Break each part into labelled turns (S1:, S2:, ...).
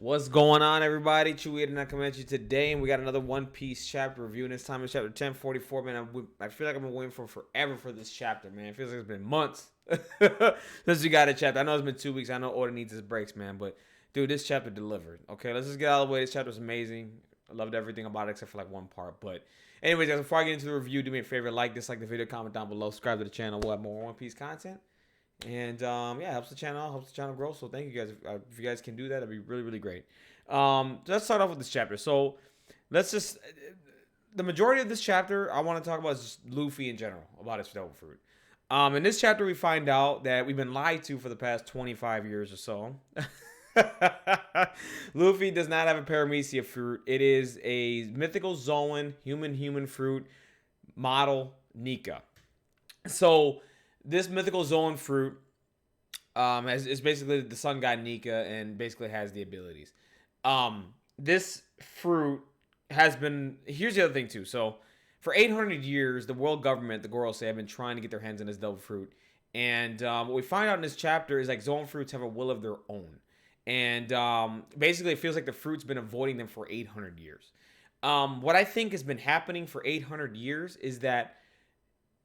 S1: What's going on, everybody? Chewy and I come at you today, and we got another One Piece chapter review. And this time it's chapter 1044. Man, I feel like I've been waiting for forever for this chapter, man. It feels like it's been months since we got a chapter. I know it's been 2 weeks. I know Oda needs his breaks, man. But, dude, this chapter delivered. Okay, let's just get out of the way. This chapter was amazing. I loved everything about it except for, like, one part. But, anyways, guys, before I get into the review, do me a favor. Like, dislike the video, comment down below. Subscribe to the channel. We'll have more One Piece content. And yeah, helps the channel grow. So thank you guys. If you guys can do that, that'd be really, really great. Let's start off with this chapter. So let's just the majority of this chapter I want to talk about is just Luffy in general, about his devil fruit. In this chapter we find out that we've been lied to for the past 25 years or so. Luffy does not have a paramecia fruit. It is a mythical zoan human fruit model Nika. So this mythical zoan fruit is basically the sun god Nika and basically has the abilities. This fruit has been... Here's the other thing, too. So, for 800 years, the world government, the Gorosei, have been trying to get their hands on this devil fruit. And what we find out in this chapter is, like, zoan fruits have a will of their own. And basically, it feels like the fruit's been avoiding them for 800 years. What I think has been happening for 800 years is that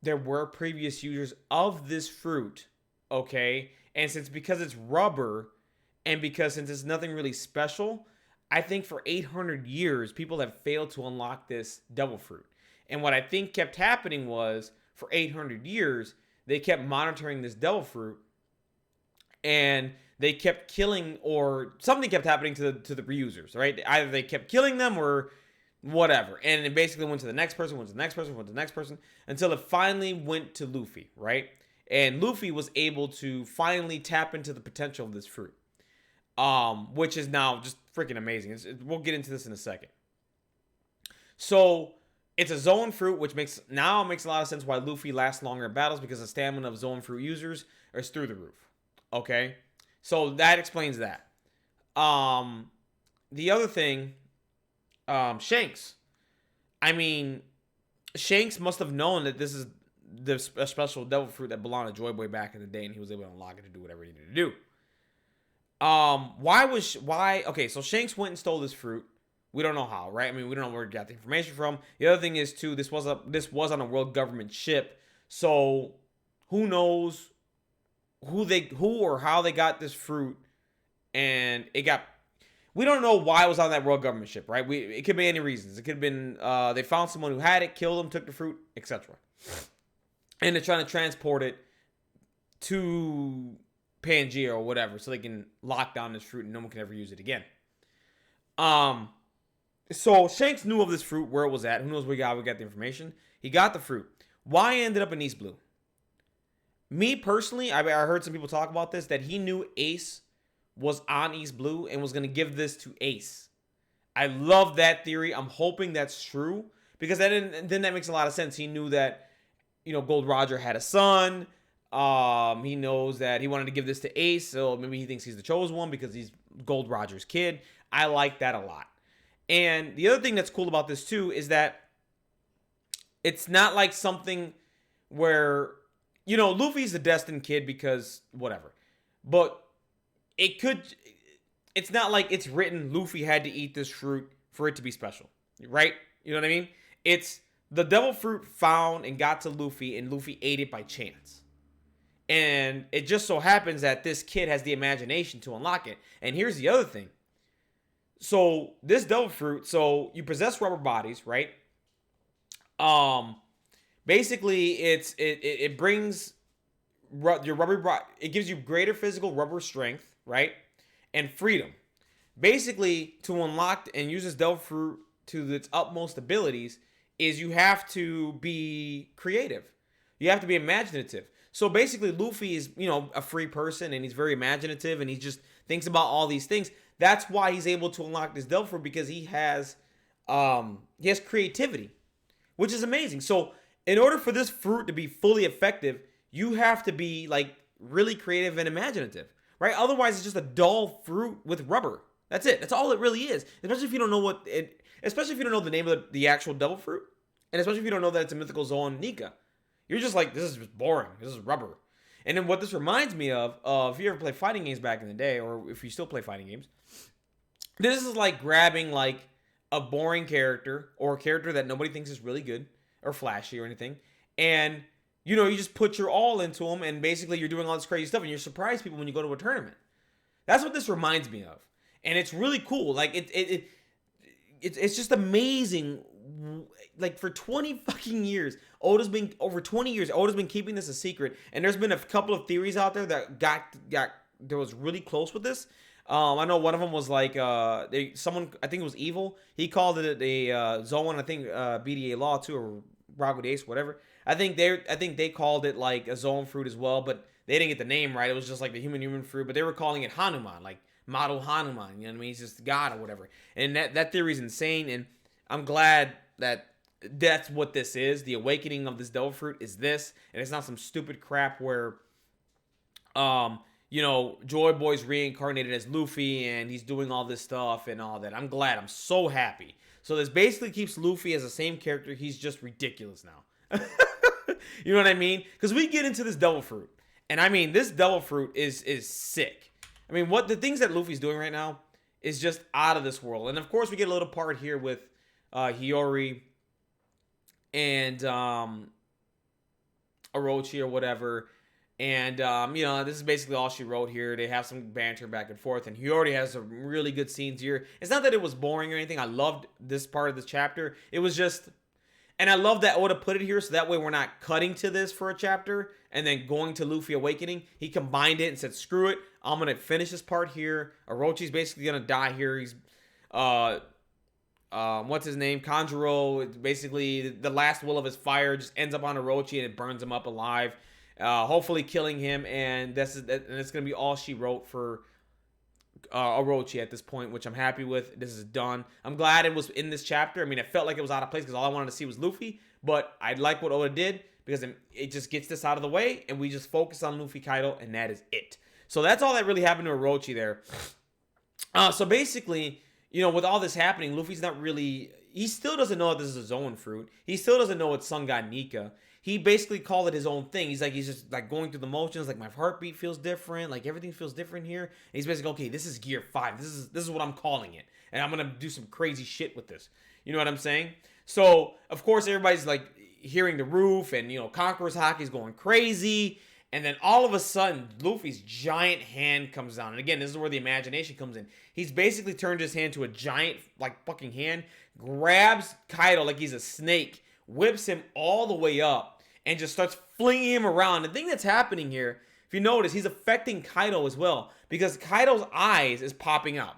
S1: there were previous users of this fruit, okay? And because it's rubber, and since it's nothing really special, I think for 800 years, people have failed to unlock this devil fruit. And what I think kept happening was, for 800 years, they kept monitoring this devil fruit, and they kept killing, or something kept happening to the reusers, right? Either they kept killing them, or whatever. And it basically went to the next person, went to the next person, went to the next person, until it finally went to Luffy, right? And Luffy was able to finally tap into the potential of this fruit. Which is now just freaking amazing. We'll get into this in a second. So, it's a zoan fruit, which makes a lot of sense why Luffy lasts longer in battles, because the stamina of zoan fruit users is through the roof. Okay? So, that explains that. The other thing, Shanks. I mean, Shanks must have known that this is a special devil fruit that belonged to Joy Boy back in the day, and he was able to unlock it to do whatever he needed to do. Okay, so Shanks went and stole this fruit. We don't know how, right? I mean, we don't know where he got the information from. The other thing is, too, this was on a world government ship, so who knows who or how they got this fruit, and we don't know why it was on that world government ship, right? It could be any reasons. It could have been they found someone who had it, killed them, took the fruit, etc. And they're trying to transport it to Pangea or whatever, so they can lock down this fruit and no one can ever use it again. So Shanks knew of this fruit, where it was at. Who knows where we got the information. He got the fruit. Why ended up in East Blue? Me personally, I heard some people talk about this, that he knew Ace was on East Blue and was going to give this to Ace. I love that theory. I'm hoping that's true, because then that makes a lot of sense. He knew that, Gold Roger had a son. He knows that he wanted to give this to Ace, so maybe he thinks he's the chosen one because he's Gold Roger's kid. I like that a lot. And the other thing that's cool about this too is that it's not like something where, Luffy's the destined kid because whatever. But it's not like it's written Luffy had to eat this fruit for it to be special, right? You know what I mean? It's the devil fruit found and got to Luffy, and Luffy ate it by chance. And it just so happens that this kid has the imagination to unlock it. And here's the other thing. So this devil fruit, so you possess rubber bodies, right? Basically it brings your rubber, it gives you greater physical rubber strength, right? And freedom. Basically, to unlock and use this devil fruit to its utmost abilities is you have to be creative. You have to be imaginative. So basically, Luffy is, a free person, and he's very imaginative, and he just thinks about all these things. That's why he's able to unlock this devil fruit, because he has creativity, which is amazing. So in order for this fruit to be fully effective, you have to be like really creative and imaginative, right? Otherwise, it's just a dull fruit with rubber. That's it. That's all it really is. Especially if you don't know especially if you don't know the name of the actual devil fruit, and especially if you don't know that it's a mythical zoan Nika. You're just like, this is just boring. This is rubber. And then what this reminds me of if you ever played fighting games back in the day, or if you still play fighting games, This is like grabbing like a boring character or a character that nobody thinks is really good or flashy or anything, and you just put your all into them, and basically you're doing all this crazy stuff, and you surprise people when you go to a tournament. That's what this reminds me of, and it's really cool. Like it's just amazing. Like for 20 fucking years, Oda's been over 20 years. Oda's been keeping this a secret, and there's been a couple of theories out there that got there was really close with this. I know one of them was like someone, I think it was Evil. He called it a zoan. I think BDA Law too, or Ragu Ace, whatever. I think they called it like a zoan fruit as well, but they didn't get the name right. It was just like the human fruit, but they were calling it Hanuman, like Maru Hanuman. You know what I mean? He's just God or whatever. And that theory is insane. And I'm glad that that's what this is. The awakening of this devil fruit is this, and it's not some stupid crap where Joy Boy's reincarnated as Luffy and he's doing all this stuff and all that. I'm glad. I'm so happy. So this basically keeps Luffy as the same character. He's just ridiculous now. You know what I mean? Because we get into this devil fruit, and I mean this devil fruit is sick. I mean, what the things that Luffy's doing right now is just out of this world. And of course, we get a little part here with Hiyori and Orochi or whatever. And, this is basically all she wrote here. They have some banter back and forth. And Hiyori has some really good scenes here. It's not that it was boring or anything. I loved this part of this chapter. It was just... And I love that Oda put it here so that way we're not cutting to this for a chapter and then going to Luffy Awakening. He combined it and said, screw it. I'm going to finish this part here. Orochi's basically going to die here. He's... what's his name? Kanjuro, basically the last will of his fire just ends up on Orochi and it burns him up alive. Hopefully killing him, and it's gonna be all she wrote for Orochi at this point, which I'm happy with. This is done. I'm glad it was in this chapter. I mean, it felt like it was out of place because all I wanted to see was Luffy, but I like what Oda did because it just gets this out of the way, and we just focus on Luffy Kaido, and that is it. So that's all that really happened to Orochi there. So basically, with all this happening, Luffy's not really... He still doesn't know that this is a zoan fruit. He still doesn't know it's Sun God Nika. He basically called it his own thing. He's just like going through the motions. Like, my heartbeat feels different. Like, everything feels different here. And he's basically, okay, this is gear 5. This is what I'm calling it. And I'm going to do some crazy shit with this. You know what I'm saying? So, of course, everybody's like hearing the roof. And, Conqueror's Haki's going crazy. And then all of a sudden, Luffy's giant hand comes down. And again, this is where the imagination comes in. He's basically turned his hand to a giant, like, fucking hand. Grabs Kaido like he's a snake. Whips him all the way up. And just starts flinging him around. The thing that's happening here, if you notice, he's affecting Kaido as well. Because Kaido's eyes is popping out.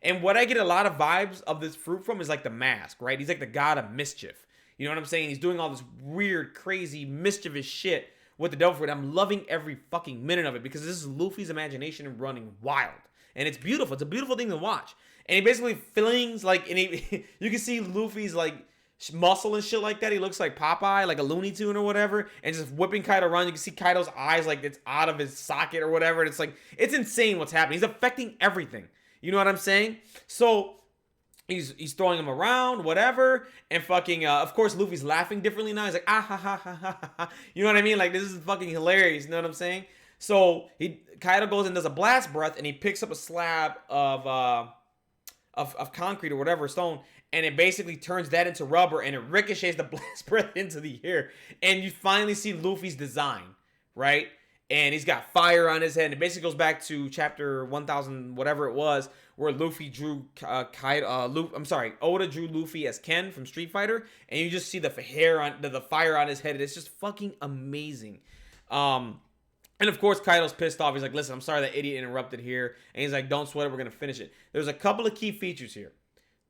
S1: And what I get a lot of vibes of this fruit from is like the mask, right? He's like the god of mischief. You know what I'm saying? He's doing all this weird, crazy, mischievous shit with the devil fruit. I'm loving every fucking minute of it. Because this is Luffy's imagination running wild. And it's beautiful. It's a beautiful thing to watch. And he basically flings like... And you can see Luffy's like... muscle and shit like that. He looks like Popeye, like a Looney Tune or whatever, and just whipping Kaido around. You can see Kaido's eyes like it's out of his socket or whatever. And it's like, it's insane what's happening. He's affecting everything. You know what I'm saying? So he's throwing him around, whatever, and fucking of course Luffy's laughing differently now. He's like, ah ha ha ha ha ha. You know what I mean? Like, this is fucking hilarious. You know what I'm saying? So Kaido goes and does a blast breath, and he picks up a slab of concrete or whatever, stone, and it basically turns that into rubber, and it ricochets the blast breath into the air, and you finally see Luffy's design, right? And he's got fire on his head, and it basically goes back to chapter 1000, whatever it was, where Luffy drew Oda drew Luffy as Ken from Street Fighter, and you just see the fire on his head. It's just fucking amazing. And of course, Kaido's pissed off. He's like, listen, I'm sorry that idiot interrupted here. And he's like, don't sweat it, we're going to finish it. There's a couple of key features here.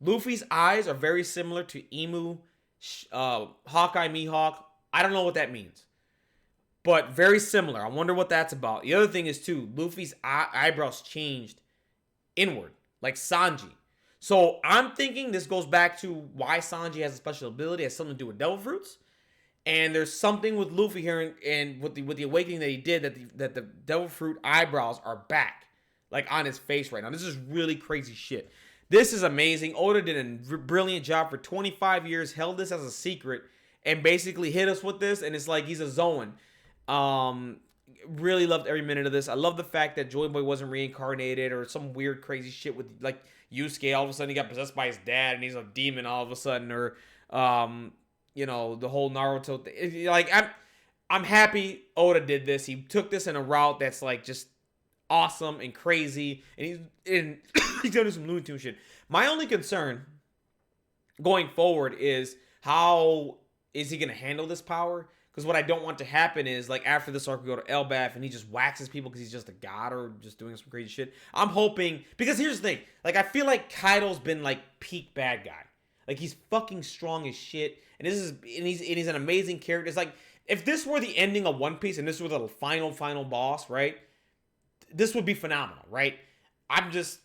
S1: Luffy's eyes are very similar to Emu, Hawkeye, Mihawk. I don't know what that means. But very similar. I wonder what that's about. The other thing is, too, Luffy's eyebrows changed inward, like Sanji. So I'm thinking this goes back to why Sanji has a special ability. It has something to do with devil fruits. And there's something with Luffy here, and with the awakening that he did, that the devil fruit eyebrows are back, like on his face right now. This is really crazy shit. This is amazing. Oda did a brilliant job for 25 years, held this as a secret, and basically hit us with this. And it's like he's a zoan. Really loved every minute of this. I love the fact that Joy Boy wasn't reincarnated or some weird crazy shit with like Yusuke. All of a sudden he got possessed by his dad and he's a demon all of a sudden, or you know, the whole Naruto thing. Like I'm happy Oda did this. He took this in a route that's like just awesome and crazy, and he's gonna do some Looney Tunes shit. My only concern going forward is how is he gonna handle this power? Because what I don't want to happen is, like, after this arc, we go to Elbaf, and he just waxes people because he's just a god or just doing some crazy shit. I'm hoping, because here's the thing. Like, I feel like Kaido's been, like, peak bad guy. Like, he's fucking strong as shit. And he's an amazing character. It's like, if this were the ending of One Piece, and this were the final boss, right? This would be phenomenal, right? I'm just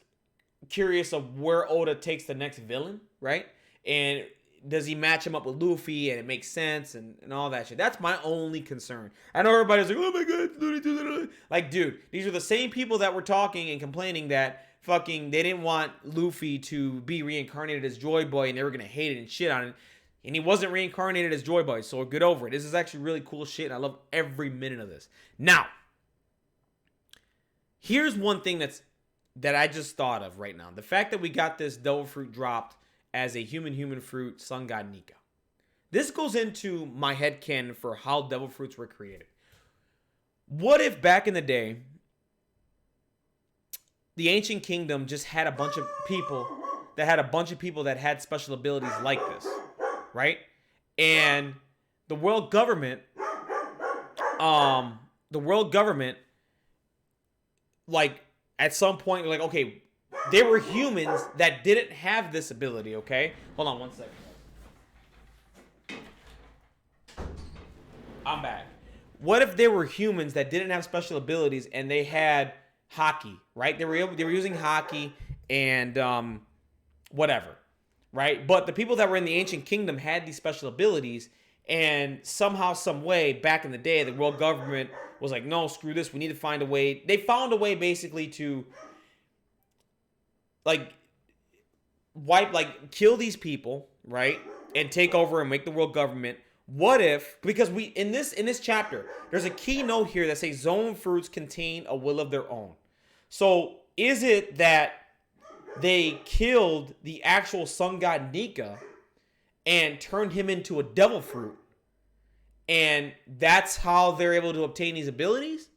S1: curious of where Oda takes the next villain, right? And does he match him up with Luffy and it makes sense and all that shit? That's my only concern. I know everybody's like, oh my god. Like, dude, these are the same people that were talking and complaining that fucking they didn't want Luffy to be reincarnated as Joy Boy and they were going to hate it and shit on it. And he wasn't reincarnated as Joy Boy, so get over it. This is actually really cool shit and I love every minute of this. Now, here's one thing that I just thought of right now. The fact that we got this devil fruit dropped as a human fruit, sun god Nika. This goes into my headcanon for how devil fruits were created. What if back in the day, the ancient kingdom just had a bunch of people that had special abilities like this, right? And the world government, like at some point, like, okay, they were humans that didn't have this ability, okay? Hold on one second. I'm back. What if they were humans that didn't have special abilities and they had haki, right? They were using haki and whatever, right? But the people that were in the ancient kingdom had these special abilities, and somehow, some way, back in the day, the world government was like, no, screw this. We need to find a way. They found a way basically to kill these people, right? And take over and make the world government. What if, because we in this chapter, there's a key note here that says zoan fruits contain a will of their own. So is it that they killed the actual sun god Nika and turned him into a devil fruit, and that's how they're able to obtain these abilities?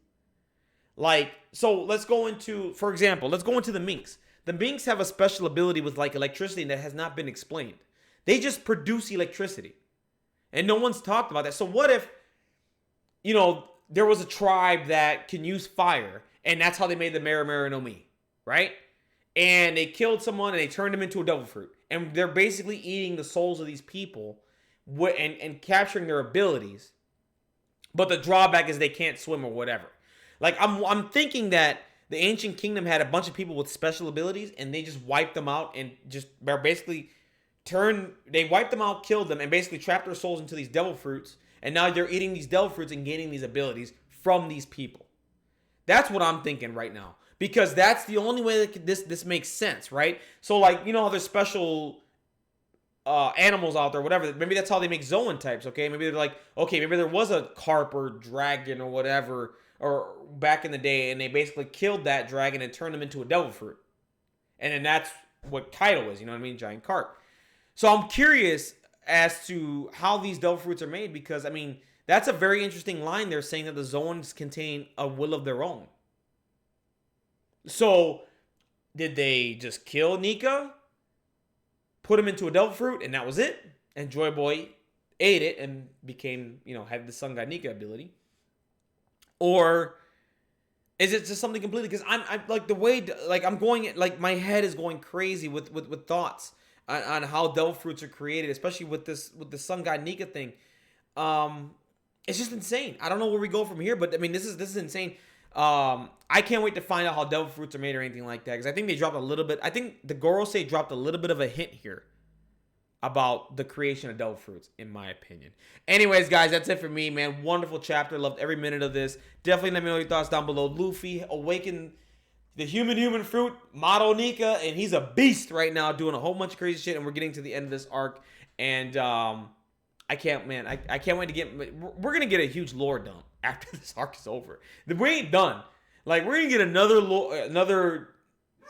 S1: Like, so let's go into the minks. The minks have a special ability with like electricity that has not been explained. They just produce electricity. And no one's talked about that. So what if, you know, there was a tribe that can use fire, and that's how they made the Mera no Mi, right? And they killed someone and they turned them into a devil fruit. And they're basically eating the souls of these people and capturing their abilities. But the drawback is they can't swim or whatever. Like, I'm thinking that the ancient kingdom had a bunch of people with special abilities, and they just wiped them out and just basically wiped them out, killed them, and basically trapped their souls into these devil fruits. And now they're eating these devil fruits and gaining these abilities from these people. That's what I'm thinking right now, because that's the only way that this makes sense, right? So, like, you know how there's special animals out there, whatever. Maybe that's how they make zoan types. Okay, maybe they're like, okay, maybe there was a carp or dragon or whatever, or back in the day, and they basically killed that dragon and turned them into a devil fruit. And then that's what Kaido is, you know what I mean? Giant carp. So I'm curious as to how these devil fruits are made, because, I mean, that's a very interesting line. They're saying that the zoans contain a will of their own. So did they just kill Nika, put him into a devil fruit, and that was it? And Joy Boy ate it and became, you know, had the sun god Nika ability? Or is it just something completely? Because I'm like, the way, like, I'm going, like, my head is going crazy with thoughts on how devil fruits are created, especially with the sun god Nika thing. It's just insane. I don't know where we go from here, but I mean, this is insane. I can't wait to find out how devil fruits are made or anything like that, because I think they dropped a little bit. I think the Gorosei dropped a little bit of a hint here about the creation of devil fruits, in my opinion. Anyways, guys, that's it for me, man. Wonderful chapter. Loved every minute of this. Definitely let me know your thoughts down below. Luffy awakened the human fruit, Mado Nika, and he's a beast right now, doing a whole bunch of crazy shit, and we're getting to the end of this arc, and I can't wait to get, we're going to get a huge lore dump. after this arc is over. We ain't done. Like, we're gonna get another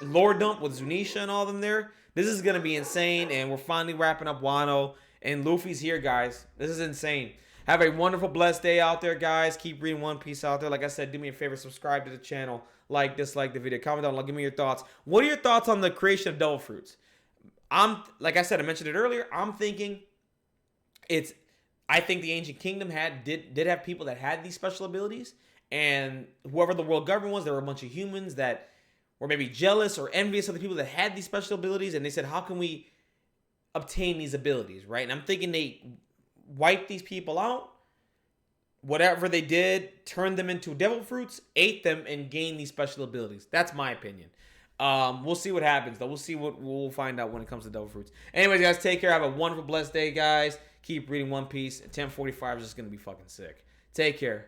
S1: lore dump with Zunisha and all them there. This is gonna be insane, and we're finally wrapping up Wano, and Luffy's here, guys. This is insane. Have a wonderful, blessed day out there, guys. Keep reading One Piece out there. Like I said, do me a favor, subscribe to the channel, like, dislike the video, comment down below, give me your thoughts. What are your thoughts on the creation of devil fruits? Like I said, I mentioned it earlier. I'm thinking I think the ancient kingdom did have people that had these special abilities, and whoever the world government was, there were a bunch of humans that were maybe jealous or envious of the people that had these special abilities, and they said, how can we obtain these abilities, right? And I'm thinking they wiped these people out. Whatever they did, turned them into devil fruits, ate them, and gained these special abilities. That's my opinion. We'll see what happens, though. We'll find out when it comes to devil fruits. Anyways, guys, take care. Have a wonderful, blessed day, guys. Keep reading One Piece. 10:45 is just going to be fucking sick. Take care.